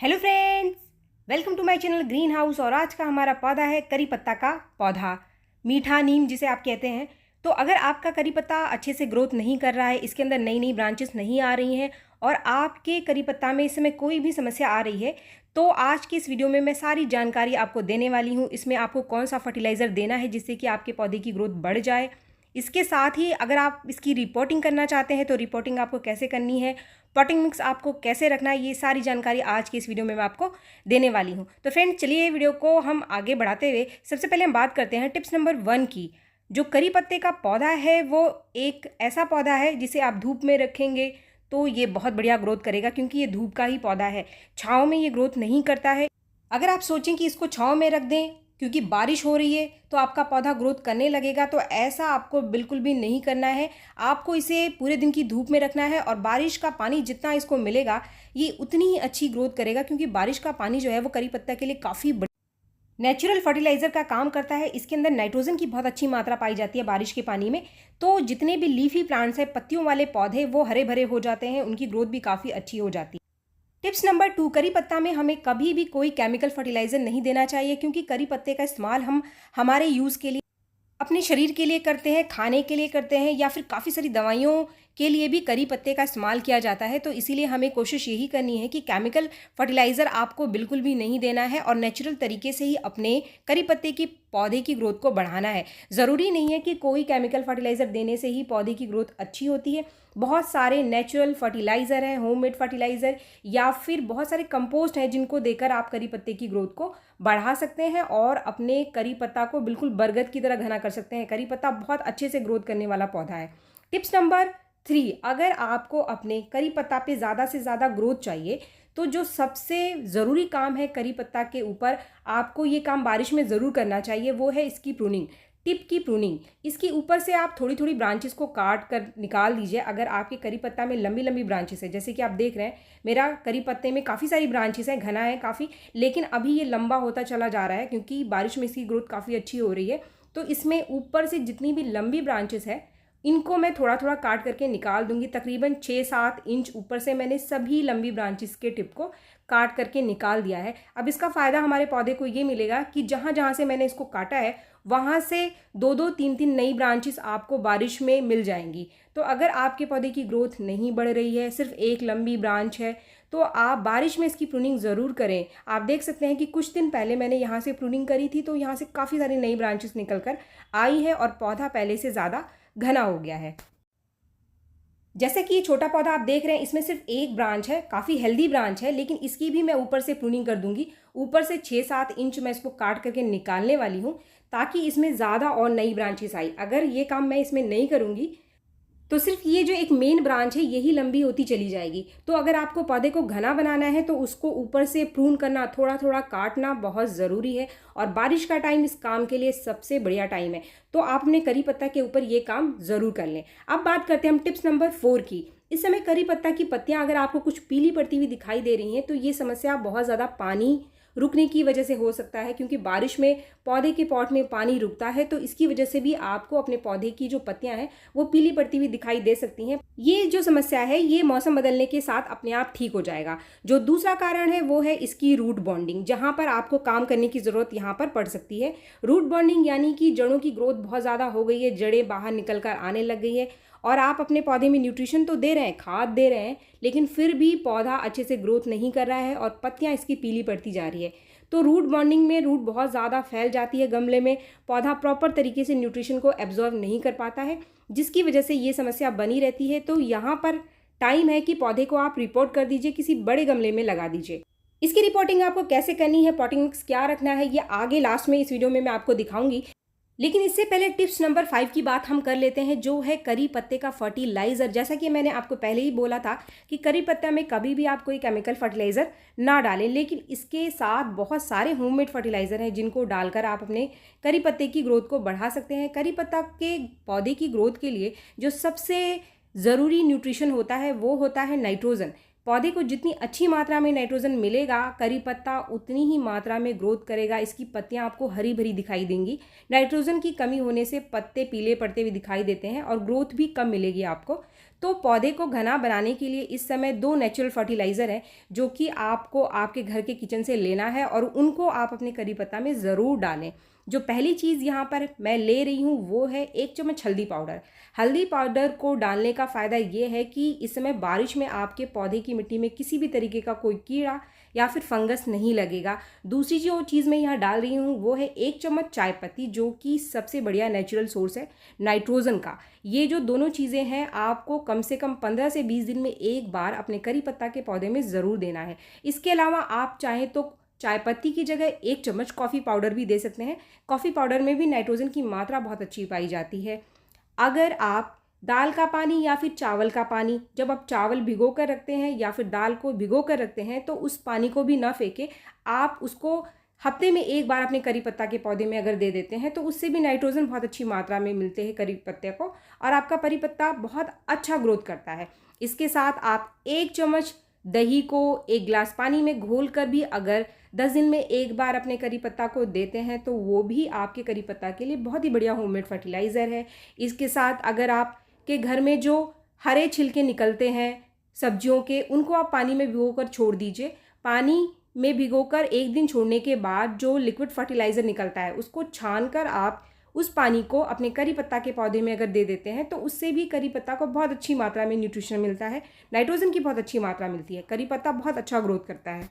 Hello friends, welcome to my channel green house. और आज का हमारा पौधा है करी पत्ता का पौधा, मीठा नीम जिसे आप कहते हैं। तो अगर आपका करी पत्ता अच्छे से ग्रोथ नहीं कर रहा है, इसके अंदर नई नई ब्रांचेस नहीं आ रही हैं और आपके करी पत्ता में इस समय कोई भी समस्या आ रही है, तो आज की इस वीडियो में मैं सारी जानकारी आपको देने वाली हूँ। इसमें आपको कौन सा फर्टिलाइज़र देना है जिससे कि आपके पौधे की ग्रोथ बढ़ जाए। इसके साथ ही अगर आप इसकी रिपोर्टिंग करना चाहते हैं तो रिपोर्टिंग आपको कैसे करनी है, पॉटिंग मिक्स आपको कैसे रखना है, ये सारी जानकारी आज की इस वीडियो में मैं आपको देने वाली हूँ। तो फ्रेंड्स, चलिए वीडियो को हम आगे बढ़ाते हुए सबसे पहले हम बात करते हैं टिप्स नंबर 1 की। जो करी पत्ते का पौधा है वो एक ऐसा पौधा है जिसे आप धूप में रखेंगे तो ये बहुत बढ़िया ग्रोथ करेगा, क्योंकि ये धूप का ही पौधा है, छाँव में ये ग्रोथ नहीं करता है। अगर आप सोचें कि इसको छाँव में रख दें क्योंकि बारिश हो रही है तो आपका पौधा ग्रोथ करने लगेगा, तो ऐसा आपको बिल्कुल भी नहीं करना है। आपको इसे पूरे दिन की धूप में रखना है और बारिश का पानी जितना इसको मिलेगा ये उतनी ही अच्छी ग्रोथ करेगा, क्योंकि बारिश का पानी जो है वो करी पत्ता के लिए काफ़ी नेचुरल फर्टिलाइजर का काम करता है। इसके अंदर नाइट्रोजन की बहुत अच्छी मात्रा पाई जाती है बारिश के पानी में। तो जितने भी लीफी प्लांट्स हैं, पत्तियों वाले पौधे, वो हरे भरे हो जाते हैं, उनकी ग्रोथ भी काफ़ी अच्छी हो जाती है। टिप्स नंबर 2, करी पत्ता में हमें कभी भी कोई केमिकल फर्टिलाइजर नहीं देना चाहिए, क्योंकि करी पत्ते का इस्तेमाल हम हमारे यूज़ के लिए, अपने शरीर के लिए करते हैं, खाने के लिए करते हैं, या फिर काफ़ी सारी दवाइयों के लिए भी करी पत्ते का इस्तेमाल किया जाता है। तो इसीलिए हमें कोशिश यही करनी है कि केमिकल फर्टिलाइज़र आपको बिल्कुल भी नहीं देना है और नेचुरल तरीके से ही अपने करी पत्ते की पौधे की ग्रोथ को बढ़ाना है। ज़रूरी नहीं है कि कोई केमिकल फर्टिलाइज़र देने से ही पौधे की ग्रोथ अच्छी होती है। बहुत सारे नेचुरल फर्टिलाइज़र हैं, होममेड फर्टिलाइज़र, या फिर बहुत सारे कंपोस्ट हैं जिनको देकर आप करी पत्ते की ग्रोथ को बढ़ा सकते हैं और अपने करी पत्ता को बिल्कुल बरगद की तरह घना कर सकते हैं। करी पत्ता बहुत अच्छे से ग्रोथ करने वाला पौधा है। टिप्स नंबर 3, अगर आपको अपने करी पत्ता पे ज़्यादा से ज़्यादा ग्रोथ चाहिए तो जो सबसे ज़रूरी काम है करी पत्ता के ऊपर, आपको ये काम बारिश में ज़रूर करना चाहिए, वो है इसकी प्रूनिंग, टिप की प्रूनिंग। इसके ऊपर से आप थोड़ी थोड़ी ब्रांचेस को काट कर निकाल दीजिए। अगर आपके करी पत्ता में लंबी लंबी ब्रांचेस है, जैसे कि आप देख रहे हैं मेरा करी पत्ते में काफ़ी सारी ब्रांचेस हैं, घना है काफ़ी, लेकिन अभी ये लंबा होता चला जा रहा है क्योंकि बारिश में इसकी ग्रोथ काफ़ी अच्छी हो रही है। तो इसमें ऊपर से जितनी भी लंबी ब्रांचेस है इनको मैं थोड़ा थोड़ा काट करके निकाल दूंगी। तकरीबन 6-7 इंच ऊपर से मैंने सभी लंबी ब्रांचेस के टिप को काट करके निकाल दिया है। अब इसका फ़ायदा हमारे पौधे को ये मिलेगा कि जहाँ जहाँ से मैंने इसको काटा है वहाँ से 2-2, 3-3 नई ब्रांचेस आपको बारिश में मिल जाएंगी। तो अगर आपके पौधे की ग्रोथ नहीं बढ़ रही है, सिर्फ एक लंबी ब्रांच है, तो आप बारिश में इसकी प्रूनिंग ज़रूर करें। आप देख सकते हैं कि कुछ दिन पहले मैंने यहाँ से प्रूनिंग करी थी तो यहाँ से काफ़ी सारी नई ब्रांचेस निकल कर आई है और पौधा पहले से ज़्यादा घना हो गया है। जैसे कि ये छोटा पौधा आप देख रहे हैं, इसमें सिर्फ एक ब्रांच है, काफ़ी हेल्दी ब्रांच है, लेकिन इसकी भी मैं ऊपर से प्रूनिंग कर दूंगी। ऊपर से 6-7 इंच मैं इसको काट करके निकालने वाली हूँ ताकि इसमें ज़्यादा और नई ब्रांचेस आई। अगर ये काम मैं इसमें नहीं करूँगी तो सिर्फ ये जो एक मेन ब्रांच है यही लंबी होती चली जाएगी। तो अगर आपको पौधे को घना बनाना है तो उसको ऊपर से प्रून करना, थोड़ा थोड़ा काटना बहुत ज़रूरी है। और बारिश का टाइम इस काम के लिए सबसे बढ़िया टाइम है, तो आप अपने करी पत्ता के ऊपर ये काम ज़रूर कर लें। अब बात करते हैं हम टिप्स नंबर 4 की। इस समय करी पत्ता की पत्तियां अगर आपको कुछ पीली पड़ती हुई दिखाई दे रही हैं तो ये समस्या बहुत ज़्यादा पानी रुकने की वजह से हो सकता है, क्योंकि बारिश में पौधे के पॉट में पानी रुकता है, तो इसकी वजह से भी आपको अपने पौधे की जो पत्तियां हैं वो पीली पड़ती हुई दिखाई दे सकती हैं। ये जो समस्या है ये मौसम बदलने के साथ अपने आप ठीक हो जाएगा। जो दूसरा कारण है वो है इसकी रूट बॉन्डिंग, जहाँ पर आपको काम करने की ज़रूरत यहाँ पर पड़ सकती है। रूट बॉन्डिंग यानी कि जड़ों की ग्रोथ बहुत ज़्यादा हो गई है, जड़ें बाहर निकल कर आने लग गई है और आप अपने पौधे में न्यूट्रिशन तो दे रहे हैं, खाद दे रहे हैं, लेकिन फिर भी पौधा अच्छे से ग्रोथ नहीं कर रहा है और पत्तियां इसकी पीली पड़ती जा रही है। तो रूट बॉन्डिंग में रूट बहुत ज़्यादा फैल जाती है गमले में, पौधा प्रॉपर तरीके से न्यूट्रिशन को एब्जॉर्व नहीं कर पाता है, जिसकी वजह से ये समस्या बनी रहती है। तो यहाँ पर टाइम है कि पौधे को आप रिपोर्ट कर दीजिए, किसी बड़े गमले में लगा दीजिए। इसकी रिपोर्टिंग आपको कैसे करनी है, पॉटिंग मिक्स क्या रखना है, ये आगे लास्ट में इस वीडियो में मैं आपको दिखाऊंगी। लेकिन इससे पहले टिप्स नंबर 5 की बात हम कर लेते हैं, जो है करी पत्ते का फर्टिलाइज़र। जैसा कि मैंने आपको पहले ही बोला था कि करी पत्ता में कभी भी आप कोई केमिकल फर्टिलाइज़र ना डालें, लेकिन इसके साथ बहुत सारे होममेड फर्टिलाइज़र हैं जिनको डालकर आप अपने करी पत्ते की ग्रोथ को बढ़ा सकते हैं। करी पत्ता के पौधे की ग्रोथ के लिए जो सबसे ज़रूरी न्यूट्रिशन होता है वो होता है नाइट्रोजन। पौधे को जितनी अच्छी मात्रा में नाइट्रोजन मिलेगा, करी पत्ता उतनी ही मात्रा में ग्रोथ करेगा, इसकी पत्तियां आपको हरी भरी दिखाई देंगी। नाइट्रोजन की कमी होने से पत्ते पीले पड़ते हुए दिखाई देते हैं और ग्रोथ भी कम मिलेगी आपको। तो पौधे को घना बनाने के लिए इस समय 2 नेचुरल फर्टिलाइज़र हैं जो कि आपको आपके घर के किचन से लेना है और उनको आप अपने करी पत्ता में ज़रूर डालें। जो पहली चीज़ यहाँ पर मैं ले रही हूँ वो है 1 चम्मच हल्दी पाउडर। हल्दी पाउडर को डालने का फ़ायदा ये है कि इस समय बारिश में आपके पौधे की मिट्टी में किसी भी तरीके का कोई कीड़ा या फिर फंगस नहीं लगेगा। दूसरी जो चीज़ मैं यहाँ डाल रही हूँ वो है 1 चम्मच चाय पत्ती, जो कि सबसे बढ़िया नेचुरल सोर्स है नाइट्रोजन का। ये जो दोनों चीज़ें हैं आपको कम से कम 15 से 20 दिन में एक बार अपने करी पत्ता के पौधे में ज़रूर देना है। इसके अलावा आप चाहें तो चाय पत्ती की जगह 1 चम्मच कॉफ़ी पाउडर भी दे सकते हैं। कॉफ़ी पाउडर में भी नाइट्रोजन की मात्रा बहुत अच्छी पाई जाती है। अगर आप दाल का पानी या फिर चावल का पानी, जब आप चावल भिगो कर रखते हैं या फिर दाल को भिगो कर रखते हैं तो उस पानी को भी ना फेंके, आप उसको हफ्ते में एक बार अपने करी पत्ता के पौधे में अगर दे देते हैं तो उससे भी नाइट्रोजन बहुत अच्छी मात्रा में मिलते हैं करी पत्ते को, और आपका करी पत्ता बहुत अच्छा ग्रोथ करता है। इसके साथ आप 1 चम्मच दही को 1 गिलास पानी में घोल कर भी अगर 10 दिन में एक बार अपने करी पत्ता को देते हैं तो वो भी आपके करी पत्ता के लिए बहुत ही बढ़िया होममेड फर्टिलाइज़र है। इसके साथ अगर आपके घर में जो हरे छिलके निकलते हैं सब्जियों के, उनको आप पानी में भिगोकर छोड़ दीजिए। पानी में भिगोकर 1 दिन छोड़ने के बाद जो लिक्विड फर्टिलाइज़र निकलता है उसको छान कर आप उस पानी को अपने करी पत्ता के पौधे में अगर दे देते हैं तो उससे भी करी पत्ता को बहुत अच्छी मात्रा में न्यूट्रिशन मिलता है, नाइट्रोजन की बहुत अच्छी मात्रा मिलती है, करी पत्ता बहुत अच्छा ग्रोथ करता है।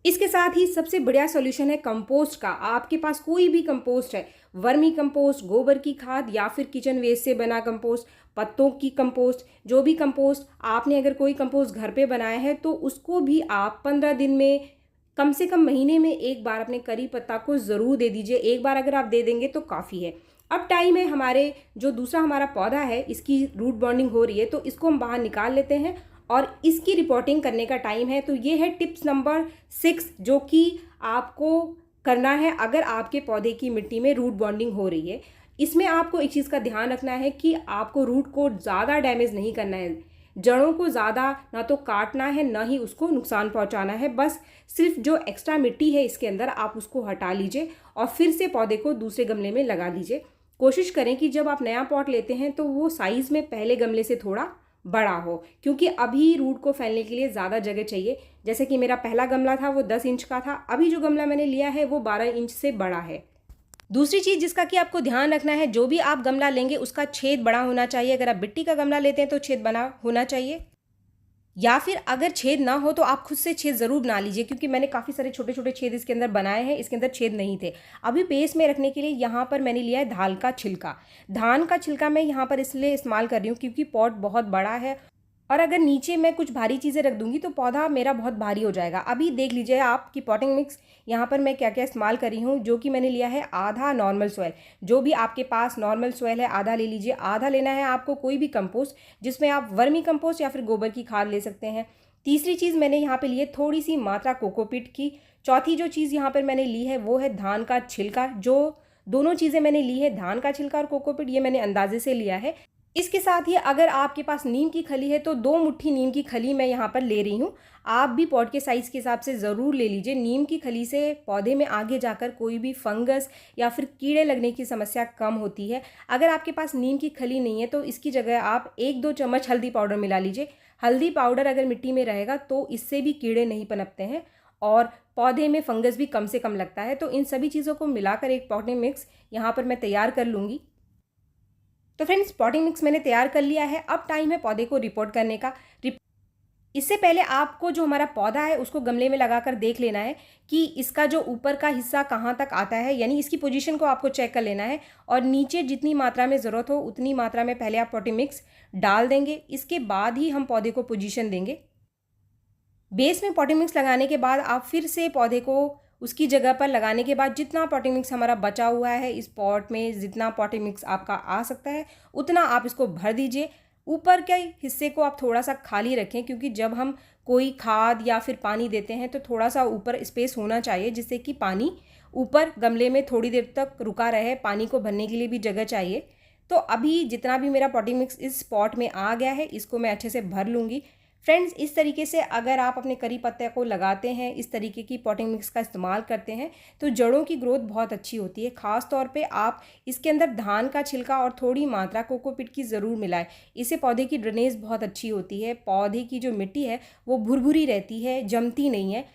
इसके साथ ही सबसे बढ़िया सॉल्यूशन है कंपोस्ट का। आपके पास कोई भी कंपोस्ट है, वर्मी कंपोस्ट, गोबर की खाद या फिर किचन वेस्ट से बना कंपोस्ट, पत्तों की कंपोस्ट, जो भी कंपोस्ट आपने अगर कोई कंपोस्ट घर पे बनाया है तो उसको भी आप 15 दिन में कम से कम महीने में एक बार अपने करी पत्ता को ज़रूर दे दीजिए। एक बार अगर आप दे देंगे तो काफ़ी है। अब टाइम है हमारे जो दूसरा हमारा पौधा है इसकी रूट बॉन्डिंग हो रही है तो इसको हम बाहर निकाल लेते हैं और इसकी रिपोर्टिंग करने का टाइम है। तो ये है टिप्स नंबर 6 जो कि आपको करना है अगर आपके पौधे की मिट्टी में रूट बॉन्डिंग हो रही है। इसमें आपको एक चीज़ का ध्यान रखना है कि आपको रूट को ज़्यादा डैमेज नहीं करना है, जड़ों को ज़्यादा ना तो काटना है ना ही उसको नुकसान पहुंचाना है। बस सिर्फ जो एक्स्ट्रा मिट्टी है इसके अंदर आप उसको हटा लीजिए और फिर से पौधे को दूसरे गमले में लगा लीजिए। कोशिश करें कि जब आप नया पॉट लेते हैं तो वो साइज़ में पहले गमले से थोड़ा बड़ा हो, क्योंकि अभी रूट को फैलने के लिए ज़्यादा जगह चाहिए। जैसे कि मेरा पहला गमला था वो 10 इंच का था, अभी जो गमला मैंने लिया है वो 12 इंच से बड़ा है। दूसरी चीज़ जिसका कि आपको ध्यान रखना है, जो भी आप गमला लेंगे उसका छेद बड़ा होना चाहिए। अगर आप मिट्टी का गमला लेते हैं तो छेद बना होना चाहिए, या फिर अगर छेद ना हो तो आप खुद से छेद ज़रूर बना लीजिए, क्योंकि मैंने काफ़ी सारे छोटे छोटे छेद इसके अंदर बनाए हैं, इसके अंदर छेद नहीं थे। अभी बेस में रखने के लिए यहाँ पर मैंने लिया है धान का छिलका। धान का छिलका मैं यहाँ पर इसलिए इस्तेमाल कर रही हूँ क्योंकि पॉट बहुत बड़ा है और अगर नीचे मैं कुछ भारी चीज़ें रख दूंगी तो पौधा मेरा बहुत भारी हो जाएगा। अभी देख लीजिए आपकी पॉटिंग मिक्स यहाँ पर मैं क्या क्या इस्तेमाल कर रही हूँ, जो कि मैंने लिया है आधा नॉर्मल सॉइल। जो भी आपके पास नॉर्मल सॉइल है आधा ले लीजिए। आधा लेना है आपको कोई भी कंपोस्ट, जिसमें आप वर्मी कंपोस्ट या फिर गोबर की खाद ले सकते हैं। तीसरी चीज़ मैंने यहाँ पे ली है थोड़ी सी मात्रा कोकोपीट की। चौथी जो चीज़ यहाँ पर मैंने ली है वो है धान का छिलका। जो दोनों चीज़ें मैंने ली है, धान का छिलका और कोकोपीट, ये मैंने अंदाजे से लिया है। इसके साथ ही अगर आपके पास नीम की खली है तो 2 मुट्ठी नीम की खली मैं यहाँ पर ले रही हूँ। आप भी पॉट के साइज़ के हिसाब से ज़रूर ले लीजिए। नीम की खली से पौधे में आगे जाकर कोई भी फंगस या फिर कीड़े लगने की समस्या कम होती है। अगर आपके पास नीम की खली नहीं है तो इसकी जगह आप 1-2 चम्मच हल्दी पाउडर मिला लीजिए। हल्दी पाउडर अगर मिट्टी में रहेगा तो इससे भी कीड़े नहीं पनपते हैं और पौधे में फंगस भी कम से कम लगता है। तो इन सभी चीज़ों को मिलाकर एक पॉटिंग मिक्स यहाँ पर मैं तैयार कर लूँगी। तो फ्रेंड्स, पॉटिंग मिक्स मैंने तैयार कर लिया है। अब टाइम है पौधे को रिपोर्ट करने का। इससे पहले आपको जो हमारा पौधा है उसको गमले में लगाकर देख लेना है कि इसका जो ऊपर का हिस्सा कहाँ तक आता है, यानी इसकी पोजीशन को आपको चेक कर लेना है और नीचे जितनी मात्रा में ज़रूरत हो उतनी मात्रा में पहले आप पॉटिंग मिक्स डाल देंगे। इसके बाद ही हम पौधे को पोजीशन देंगे। बेस में पॉटिंग मिक्स लगाने के बाद आप फिर से पौधे को उसकी जगह पर लगाने के बाद जितना पॉटिंग मिक्स हमारा बचा हुआ है इस पॉट में, जितना पॉटिंग मिक्स आपका आ सकता है उतना आप इसको भर दीजिए। ऊपर के हिस्से को आप थोड़ा सा खाली रखें, क्योंकि जब हम कोई खाद या फिर पानी देते हैं तो थोड़ा सा ऊपर स्पेस होना चाहिए जिससे कि पानी ऊपर गमले में थोड़ी देर तक रुका रहे। पानी को भरने के लिए भी जगह चाहिए। तो अभी जितना भी मेरा पॉटिंग मिक्स इस पॉट में आ गया है इसको मैं अच्छे से भर लूँगी। फ्रेंड्स, इस तरीके से अगर आप अपने करी पत्ते को लगाते हैं, इस तरीके की पॉटिंग मिक्स का इस्तेमाल करते हैं, तो जड़ों की ग्रोथ बहुत अच्छी होती है। ख़ास तौर पे आप इसके अंदर धान का छिलका और थोड़ी मात्रा कोकोपीट की ज़रूर मिलाएं। इससे पौधे की ड्रेनेज बहुत अच्छी होती है। पौधे की जो मिट्टी है वो भुरभुरी रहती है, जमती नहीं है।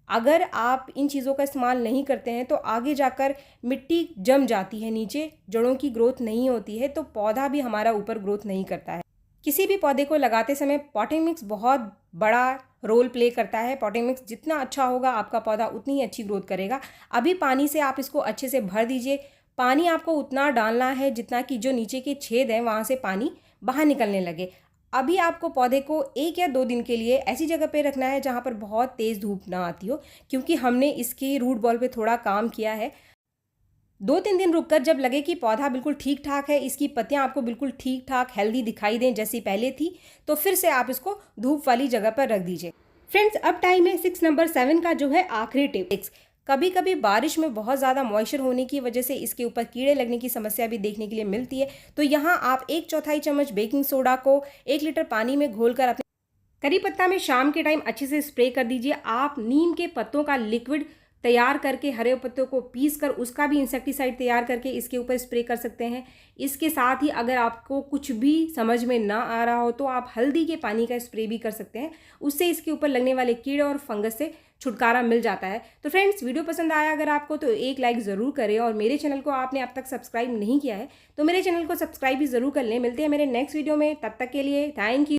अगर आप इन चीज़ों का इस्तेमाल नहीं करते हैं तो आगे जाकर मिट्टी जम जाती है नीचे, जड़ों की ग्रोथ नहीं होती है, तो पौधा भी हमारा ऊपर ग्रोथ नहीं करता है। किसी भी पौधे को लगाते समय पॉटिंग मिक्स बहुत बड़ा रोल प्ले करता है। पॉटिंग मिक्स जितना अच्छा होगा आपका पौधा उतनी ही अच्छी ग्रोथ करेगा। अभी पानी से आप इसको अच्छे से भर दीजिए। पानी आपको उतना डालना है जितना कि जो नीचे के छेद हैं वहाँ से पानी बाहर निकलने लगे। अभी आपको पौधे को 1 या 2 दिन के लिए ऐसी जगह पे रखना है जहाँ पर बहुत तेज़ धूप ना आती हो, क्योंकि हमने इसकी रूट बॉल पे थोड़ा काम किया है। 2-3 दिन रुककर जब लगे कि पौधा बिल्कुल ठीक ठाक है, इसकी पत्तियां आपको बिल्कुल ठीक ठाक हेल्दी दिखाई दें जैसी पहले थी, तो फिर से आप इसको धूप वाली जगह पर रख दीजिए। फ्रेंड्स, अब टाइम है 6 नंबर 7 का, जो है आखिरी टिप्स। कभी कभी बारिश में बहुत ज़्यादा मॉइस्चर होने की वजह से इसके ऊपर कीड़े लगने की समस्या भी देखने के लिए मिलती है। तो यहाँ आप 1/4 चम्मच बेकिंग सोडा को 1 लीटर पानी में घोलकर अपने करी पत्ता में शाम के टाइम अच्छे से स्प्रे कर दीजिए। आप नीम के पत्तों का लिक्विड तैयार करके, हरे पत्तों को पीस कर उसका भी इंसेक्टिसाइड तैयार करके इसके ऊपर स्प्रे कर सकते हैं। इसके साथ ही अगर आपको कुछ भी समझ में ना आ रहा हो तो आप हल्दी के पानी का स्प्रे भी कर सकते हैं। उससे इसके ऊपर लगने वाले कीड़े और फंगस से छुटकारा मिल जाता है। तो फ्रेंड्स, वीडियो पसंद आया अगर आपको तो एक लाइक ज़रूर करें, और मेरे चैनल को आपने अब तक सब्सक्राइब नहीं किया है तो मेरे चैनल को सब्सक्राइब भी ज़रूर कर लें। मिलते हैं मेरे नेक्स्ट वीडियो में, तब तक के लिए थैंक यू।